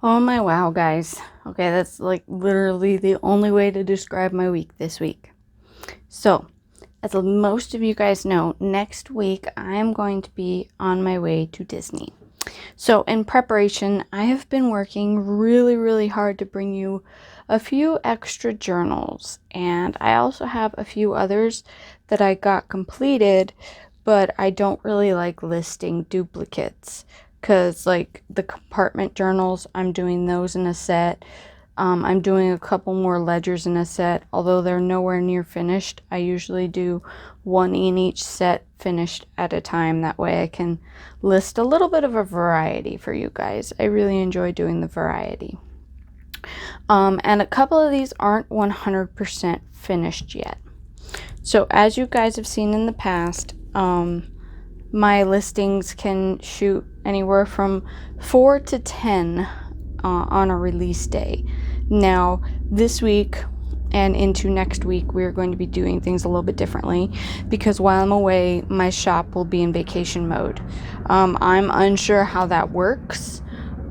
Oh my wow, guys. Okay, that's like literally the only way to describe my week this week. So, as most of you guys know, next week I am going to be on my way to Disney. So, in preparation, I have been working really hard to bring you a few extra journals, and I also have a few others that I got completed, but I don't really like listing duplicates. Because, like, the compartment journals, I'm doing those in a set. I'm doing a couple more ledgers in a set, although they're nowhere near finished. I usually do one in each set finished at a time. That way I can list a little bit of a variety for you guys. I really enjoy doing the variety. And a couple of these aren't 100% finished yet. So, as you guys have seen in the past, my listings can shoot anywhere from 4 to 10 on a release day. Now, this week and into next week, we're going to be doing things a little bit differently because while I'm away, my shop will be in vacation mode. I'm unsure how that works,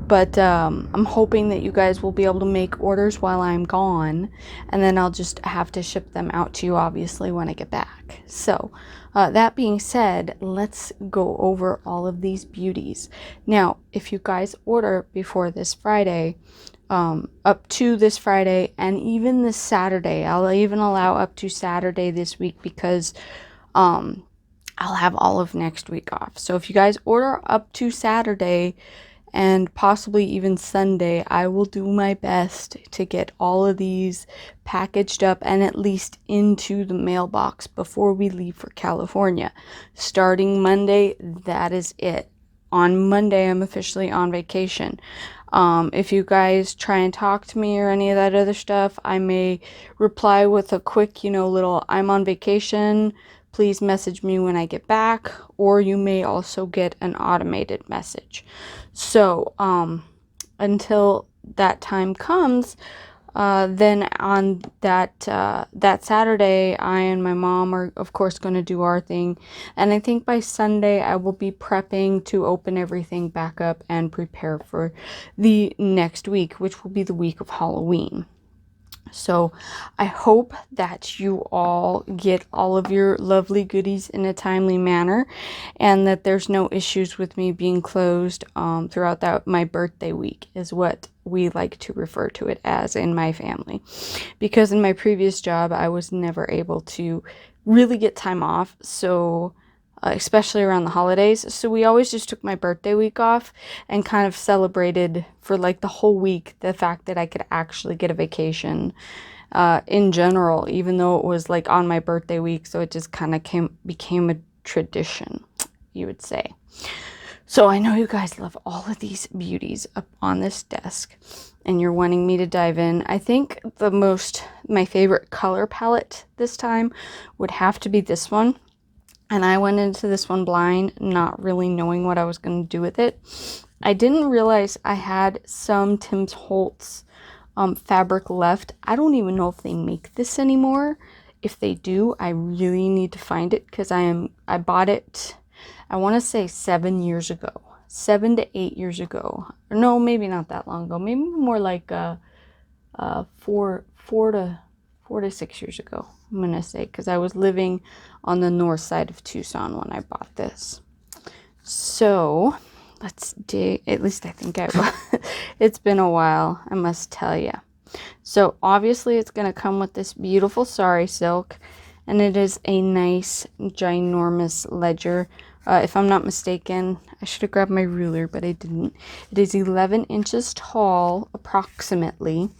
but I'm hoping that you guys will be able to make orders while I'm gone, and then I'll just have to ship them out to you, obviously, when I get back. So, that being said, let's go over all of these beauties. Now, if you guys order before this Friday, up to this Friday, and even this Saturday, I'll even allow up to Saturday this week because I'll have all of next week off. So if you guys order up to Saturday, and possibly even Sunday, I will do my best to get all of these packaged up and at least into the mailbox before we leave for California. Starting Monday, that is it. On Monday, I'm officially on vacation. If you guys try and talk to me or any of that other stuff, I may reply with a quick, little I'm on vacation. Please message me when I get back, or you may also get an automated message. So, until that time comes, then on that Saturday, I and my mom are, of course, going to do our thing. And I think by Sunday, I will be prepping to open everything back up and prepare for the next week, which will be the week of Halloween. So I hope that you all get all of your lovely goodies in a timely manner and that there's no issues with me being closed throughout my birthday week is what we like to refer to it as in my family. Because in my previous job, I was never able to really get time off. So especially around the holidays. So we always just took my birthday week off and kind of celebrated for like the whole week the fact that I could actually get a vacation in general, even though it was like on my birthday week. So it just kind of became a tradition, you would say. So I know you guys love all of these beauties up on this desk and you're wanting me to dive in. I think my favorite color palette this time would have to be this one. And I went into this one blind, not really knowing what I was going to do with it. I didn't realize I had some Tim Holtz fabric left. I don't even know if they make this anymore. If they do, I really need to find it because I bought it, I want to say 7 years ago. 7 to 8 years ago. No, maybe not that long ago. Maybe more like 4 to 6 years ago, I'm gonna say, because I was living on the north side of Tucson when I bought this. So let's dig. At least I think I will. It's been a while, I must tell you. So obviously it's gonna come with this beautiful sari silk, and it is a nice ginormous ledger. If I'm not mistaken, I should have grabbed my ruler, but I didn't. It is 11 inches tall, approximately,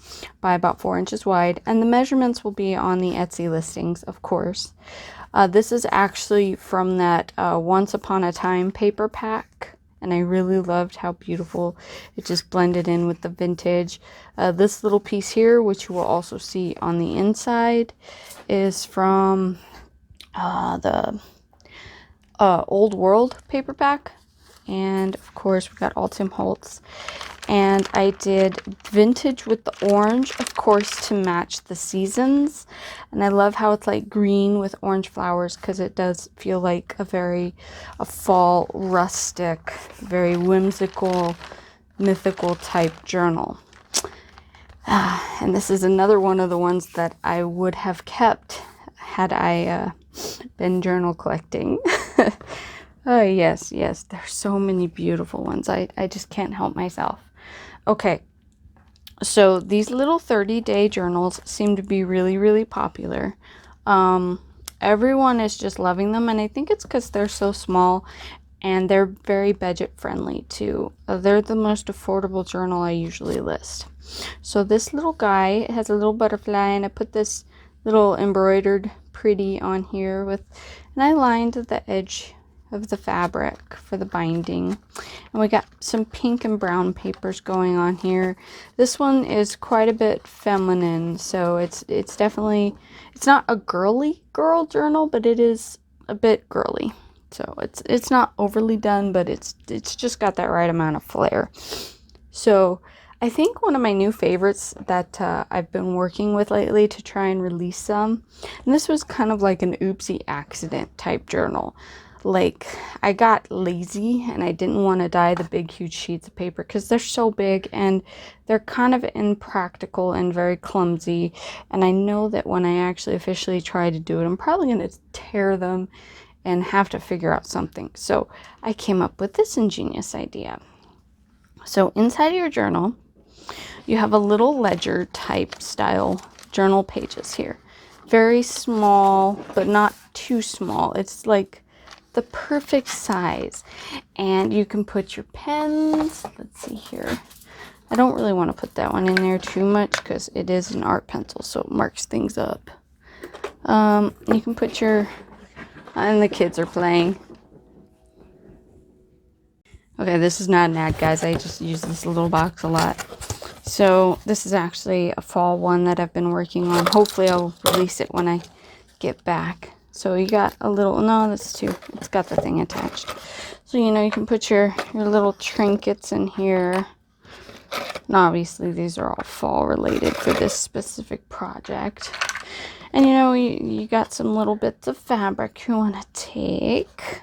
by about 4 inches wide, and the measurements will be on the Etsy listings, of course. This is actually from that Once Upon a Time paper pack, and I really loved how beautiful it just blended in with the vintage. This little piece here, which you will also see on the inside, is from the Old World paperback, and of course we got all Tim Holtz. And I did vintage with the orange, of course, to match the seasons. And I love how it's like green with orange flowers, because it does feel like a fall rustic, very whimsical, mythical type journal. And this is another one of the ones that I would have kept had I been journal collecting. Oh, yes, there's so many beautiful ones. I just can't help myself. Okay, so these little 30-day journals seem to be really, really popular. Everyone is just loving them, and I think it's because they're so small and they're very budget friendly too. They're the most affordable journal I usually list. So this little guy has a little butterfly, and I put this little embroidered pretty on here and I lined the edge of the fabric for the binding. And we got some pink and brown papers going on here. This one is quite a bit feminine, so it's definitely, it's not a girly girl journal, but it is a bit girly. So it's not overly done, but it's just got that right amount of flair. So I think one of my new favorites that I've been working with lately to try and release some, and this was kind of like an oopsie accident type journal. Like, I got lazy and I didn't want to dye the big huge sheets of paper because they're so big and they're kind of impractical and very clumsy, and I know that when I actually officially try to do it, I'm probably going to tear them and have to figure out something. So I came up with this ingenious idea. So inside of your journal, you have a little ledger type style journal pages here. Very small, but not too small. It's like the perfect size. And you can put your pens. Let's see here. I don't really want to put that one in there too much because it is an art pencil, so it marks things up. You can put your, and the kids are playing. Okay, this is not an ad, guys. I just use this little box a lot. So this is actually a fall one that I've been working on. Hopefully I'll release it when I get back. So you got a little, no, that's too, it's got the thing attached. So, you know, you can put your little trinkets in here. And obviously these are all fall related for this specific project. And, you know, you got some little bits of fabric you want to take.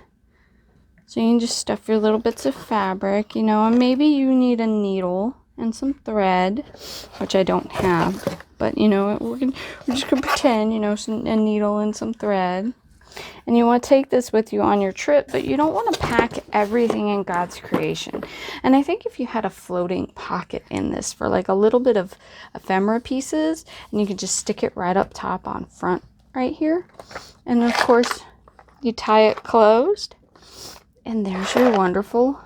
So you can just stuff your little bits of fabric, you know, and maybe you need a needle and some thread, which I don't have, but, you know, we're just going to pretend, you know, a needle and some thread. And you want to take this with you on your trip, but you don't want to pack everything in God's creation. And I think if you had a floating pocket in this for like a little bit of ephemera pieces, and you could just stick it right up top on front right here. And of course, you tie it closed. And there's your wonderful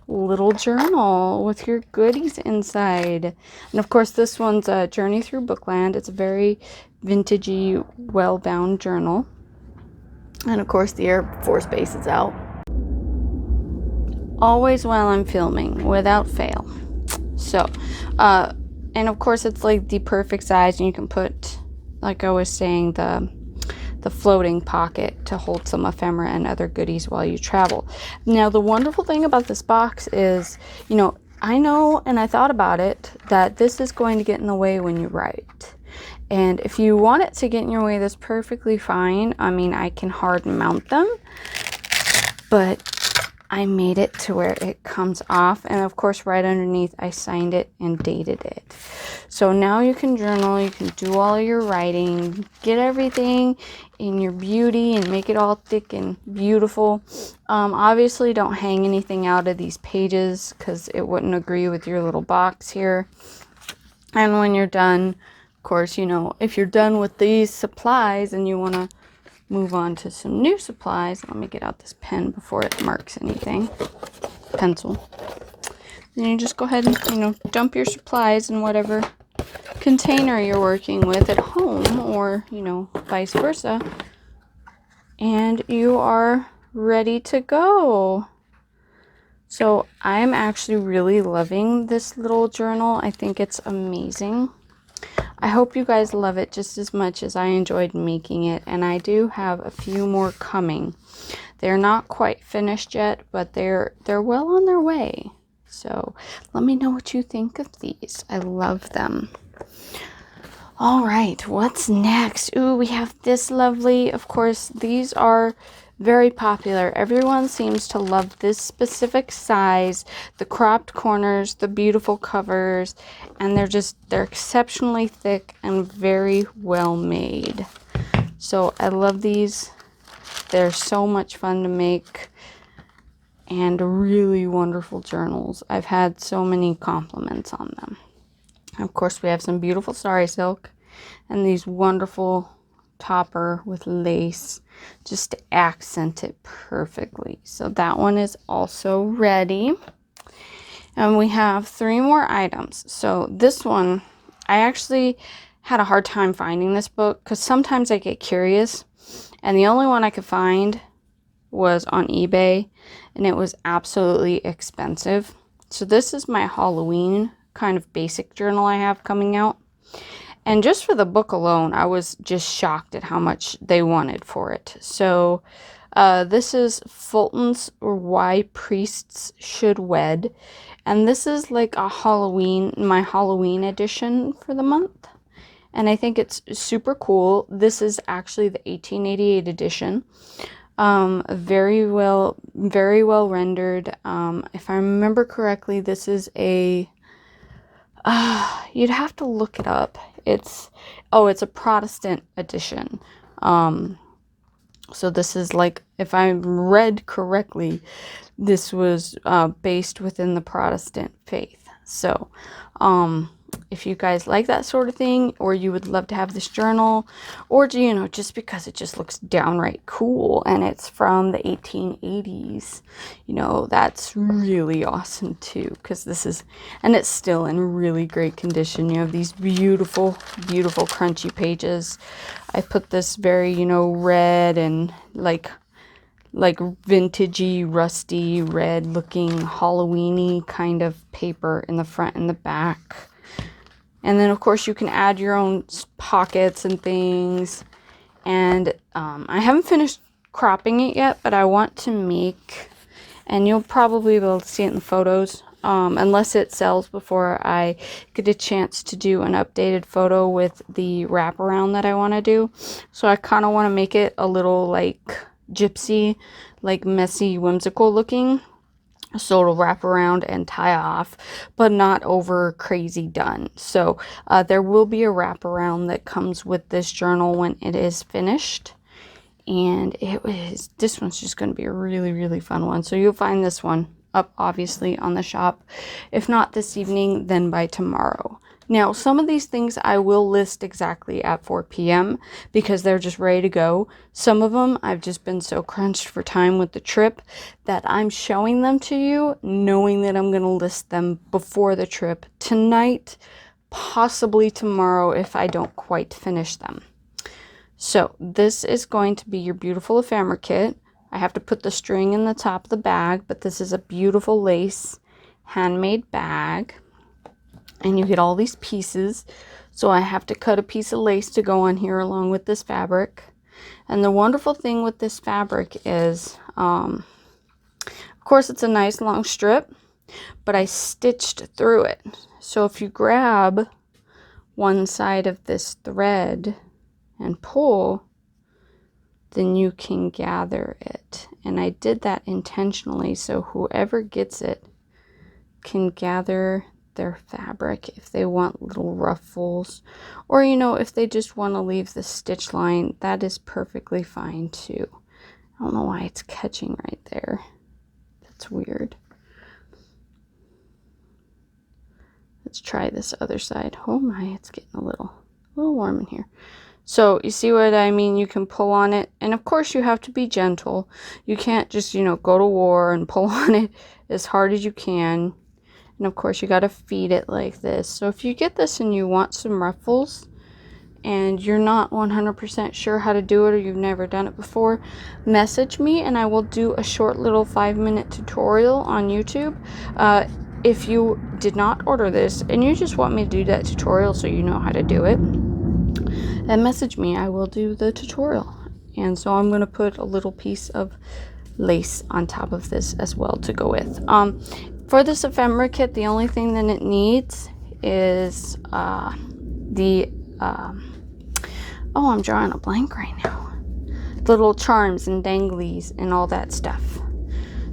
little journal with your goodies inside. And of course, this one's a Journey Through Bookland. It's a very vintagey, well-bound journal. And of course, the Air Force Base is out. Always while I'm filming, without fail. So, and of course, it's like the perfect size. And you can put, like I was saying, the floating pocket to hold some ephemera and other goodies while you travel. Now, the wonderful thing about this box is, you know and I thought about it, that this is going to get in the way when you write. And if you want it to get in your way, that's perfectly fine. I mean, I can hard mount them, but I made it to where it comes off. And of course, right underneath, I signed it and dated it. So now you can journal, you can do all your writing, get everything in your beauty and make it all thick and beautiful. Obviously, don't hang anything out of these pages because it wouldn't agree with your little box here. And when you're done, of course, you know, if you're done with these supplies and you want to move on to some new supplies, let me get out this pen before it marks anything. Pencil. Then you just go ahead and, you know, dump your supplies in whatever container you're working with at home, or, you know, vice versa. And you are ready to go. So I'm actually really loving this little journal. I think it's amazing. I hope you guys love it just as much as I enjoyed making it, and I do have a few more coming. They're not quite finished yet, but they're well on their way. So let me know what you think of these. I love them. All right, what's next? Ooh, we have this lovely, of course, these are very popular. Everyone seems to love this specific size, the cropped corners, the beautiful covers, and they're exceptionally thick and very well made. So I love these. They're so much fun to make and really wonderful journals. I've had so many compliments on them. Of course, we have some beautiful sari silk and these wonderful topper with lace just to accent it perfectly. So that one is also ready. And we have 3 more items. So this one, I actually had a hard time finding this book because sometimes I get curious, and the only one I could find was on eBay, and it was absolutely expensive. So this is my Halloween kind of basic journal I have coming out. And just for the book alone, I was just shocked at how much they wanted for it. So this is Fulton's Why Priests Should Wed. And this is like my Halloween edition for the month. And I think it's super cool. This is actually the 1888 edition. Very well rendered. If I remember correctly, this is a, you'd have to look it up. It's a Protestant edition. So this is like, if I read correctly, this was based within the Protestant faith. So, if you guys like that sort of thing, or you would love to have this journal, or just because it just looks downright cool and it's from the 1880s, that's really awesome too, because and it's still in really great condition. You have these beautiful, beautiful crunchy pages. I put this very, red and like vintagey, rusty, red looking Halloweeny kind of paper in the front and the back. And then, of course, you can add your own pockets and things. And I haven't finished cropping it yet, but I want to make, and you'll probably be able to see it in the photos, unless it sells before I get a chance to do an updated photo with the wraparound that I want to do. So I kind of want to make it a little like gypsy, like messy, whimsical looking. So it'll wrap around and tie off, but not over crazy done. So there will be a wraparound that comes with this journal when it is finished. And this one's just going to be a really, really fun one. So you'll find this one up obviously on the shop. If not this evening, then by tomorrow. Now, some of these things I will list exactly at 4 p.m. because they're just ready to go. Some of them I've just been so crunched for time with the trip that I'm showing them to you, knowing that I'm going to list them before the trip tonight, possibly tomorrow if I don't quite finish them. So this is going to be your beautiful ephemera kit. I have to put the string in the top of the bag, but this is a beautiful lace handmade bag. And you get all these pieces. So I have to cut a piece of lace to go on here along with this fabric. And the wonderful thing with this fabric is, of course, it's a nice long strip, but I stitched through it. So if you grab one side of this thread and pull, then you can gather it. And I did that intentionally so whoever gets it can gather their fabric if they want little ruffles, or if they just want to leave the stitch line, that is perfectly fine too. I don't know why it's catching right there. That's weird. Let's try this other side. Oh my, it's getting a little warm in here. So you see what I mean? You can pull on it, and of course you have to be gentle. You can't just go to war and pull on it as hard as you can. And of course you got to feed it like this. So if you get this and you want some ruffles and you're not 100% sure how to do it, or you've never done it before, message me and I will do a short little 5-minute tutorial on YouTube. If you did not order this and you just want me to do that tutorial so you know how to do it, then message me. I will do the tutorial. And so I'm going to put a little piece of lace on top of this as well to go with. For this ephemera kit, the only thing that it needs is oh, I'm drawing a blank right now. Little charms and danglies and all that stuff.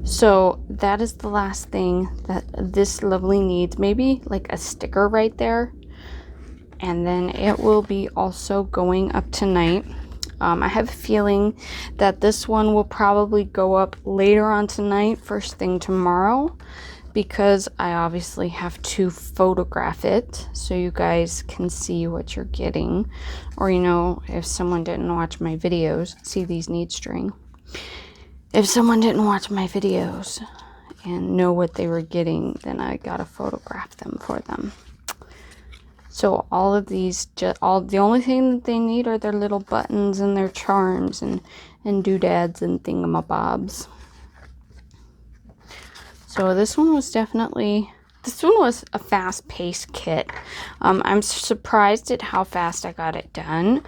So that is the last thing that this lovely needs. Maybe like a sticker right there. And then it will be also going up tonight. I have a feeling that this one will probably go up later on tonight, first thing tomorrow, because I obviously have to photograph it so you guys can see what you're getting. Or, you know, if someone didn't watch my videos, see these need string. If someone didn't watch my videos and know what they were getting, then I gotta photograph them for them. So all of these, the only thing that they need are their little buttons and their charms and doodads and thingamabobs. So this one was a fast-paced kit. I'm surprised at how fast I got it done,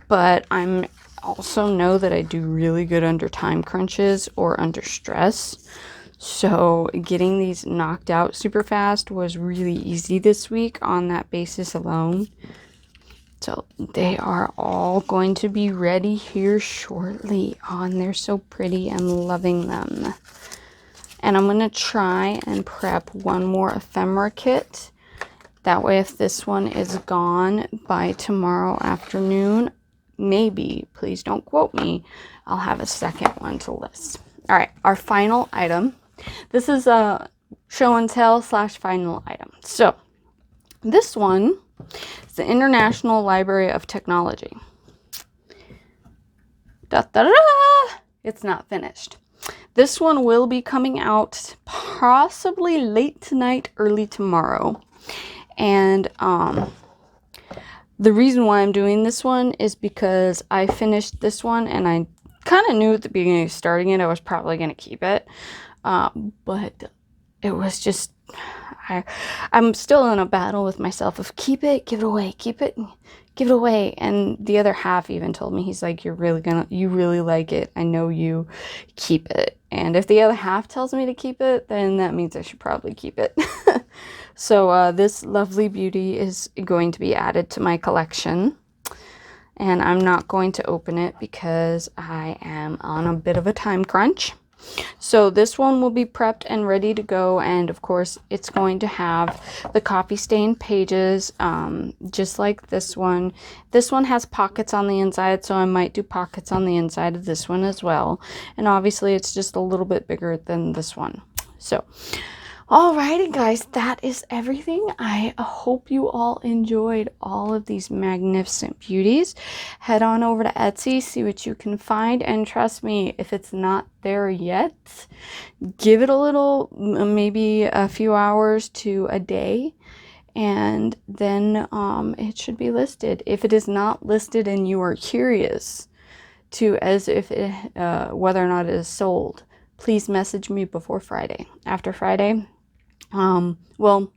but I'm also know that I do really good under time crunches or under stress. So getting these knocked out super fast was really easy this week on that basis alone. So they are all going to be ready here shortly. Oh, and they're so pretty. I'm loving them. And I'm going to try and prep one more ephemera kit. That way if this one is gone by tomorrow afternoon, maybe, please don't quote me, I'll have a second one to list. All right, our final item. This is a show and tell / final item. So this one is the International Library of Technology. Da, da, da, da. It's not finished. This one will be coming out possibly late tonight, early tomorrow. And the reason why I'm doing this one is because I finished this one and I kind of knew at the beginning of starting it I was probably going to keep it. But it was just, I'm still in a battle with myself of keep it, give it away, keep it, give it away. And the other half even told me, he's like, you really like it. I know you, keep it. And if the other half tells me to keep it, then that means I should probably keep it. So this lovely beauty is going to be added to my collection. And I'm not going to open it because I am on a bit of a time crunch. So this one will be prepped and ready to go, and of course it's going to have the copy stained pages, just like this one. This one has pockets on the inside, so I might do pockets on the inside of this one as well. And obviously it's just a little bit bigger than this one. So alrighty guys, that is everything. I hope you all enjoyed all of these magnificent beauties. Head on over to Etsy, see what you can find, and trust me, if it's not there yet, give it a little, maybe a few hours to a day, and then it should be listed. If it is not listed and you are curious to as if it, whether or not it is sold, please message me before Friday. After Friday, well,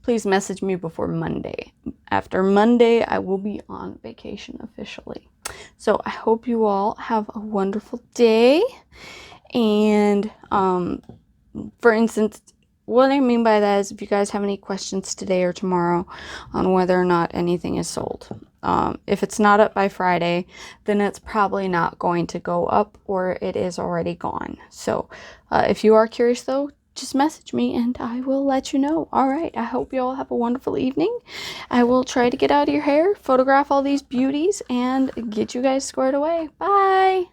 please message me before Monday. After Monday, I will be on vacation officially. So I hope you all have a wonderful day. And, for instance, what I mean by that is if you guys have any questions today or tomorrow on whether or not anything is sold. If it's not up by Friday, then it's probably not going to go up, or it is already gone. So if you are curious though, just message me and I will let you know. All right, I hope you all have a wonderful evening. I will try to get out of your hair, photograph all these beauties, and get you guys squared away. Bye.